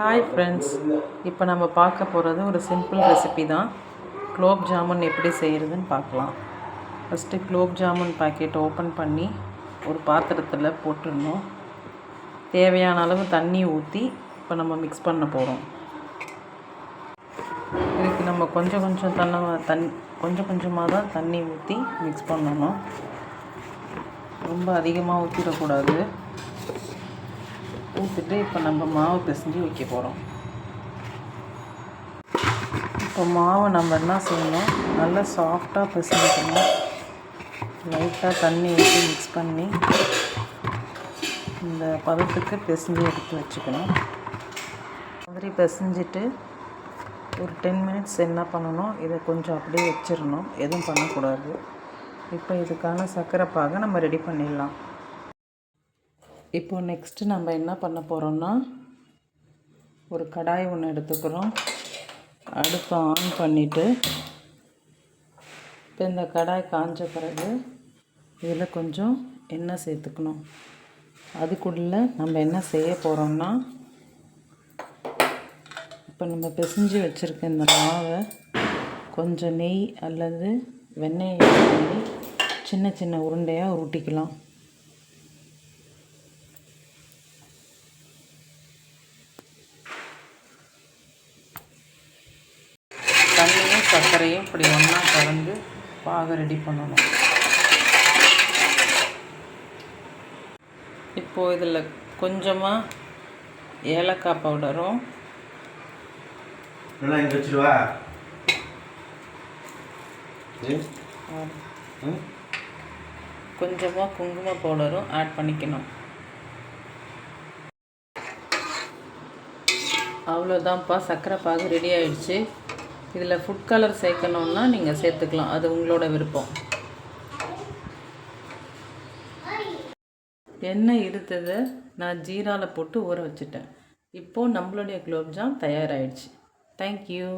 Hi friends, இப்போ நம்ம பார்க்க போகிறது ஒரு சிம்பிள் ரெசிபி தான். குலோப் ஜாமுன் எப்படி செய்கிறதுன்னு பார்க்கலாம். First gulab jamun packet open பண்ணி ஒரு பாத்திரத்தில் போட்டுடணும். தேவையான அளவு தண்ணி ஊற்றி இப்போ நம்ம மிக்ஸ் பண்ண போகிறோம். இதுக்கு நம்ம கொஞ்சம் கொஞ்சமாக தான் தண்ணி ஊற்றி மிக்ஸ் பண்ணணும். ரொம்ப அதிகமாக ஊற்றிடக்கூடாது. ஊற்றிட்டு இப்போ நம்ம மாவு பிசைஞ்சு வைக்க போகிறோம். இப்போ மாவை நம்ம என்ன செய்யணும், நல்லா சாஃப்டாக பிசைஞ்சிக்கணும். லைட்டாக தண்ணி ஊற்றி மிக்ஸ் பண்ணி இந்த பதத்துக்கு பிசைஞ்சு எடுத்து வச்சுக்கணும். மாதிரி பிசைஞ்சிட்டு ஒரு 10 மினிட்ஸ் என்ன பண்ணணும், இதை கொஞ்சம் அப்படியே வச்சிடணும், எதுவும் பண்ணக்கூடாது. இப்போ இதுக்கான சர்க்கரை பாகை நம்ம ரெடி பண்ணிடலாம். இப்போது நெக்ஸ்ட்டு நம்ம என்ன பண்ண போகிறோம்னா, ஒரு கடாய் ஒன்று எடுத்துக்கிறோம். அடுப்பை ஆன் பண்ணிவிட்டு இப்போ இந்த கடாய் காஞ்ச பிறகு இதில் கொஞ்சம் எண்ணெய் சேர்த்துக்கணும். அதுக்குள்ளே நம்ம என்ன செய்ய போகிறோம்னா, இப்போ நம்ம பிசைஞ்சு வச்சுருக்க இந்த மாவை கொஞ்சம் நெய் அல்லது வெண்ணெயை பண்ணி சின்ன சின்ன உருண்டையாக உருட்டிக்கலாம். தண்ணியும் சர்க்கரையும் இப்படி ஒன்றா கலந்து பாக ரெடி பண்ணணும். இப்போது இதில் கொஞ்சமாக ஏலக்காய் பவுடரும் கொஞ்சமாக குங்கும பவுடரும் ஆட் பண்ணிக்கணும். அவ்வளோதான்ப்பா, சர்க்கரை பாகு ரெடி ஆகிடுச்சு. இதில் ஃபுட் கலர் சேர்க்கணுன்னா நீங்கள் சேர்த்துக்கலாம், அது உங்களோட விருப்பம். எண்ணெய் இருந்ததை நான் ஜீராவில் போட்டு ஊற வச்சுட்டேன். இப்போது நம்மளுடைய குலோப்ஜாம் தயாராகிடுச்சு. தேங்க்யூ.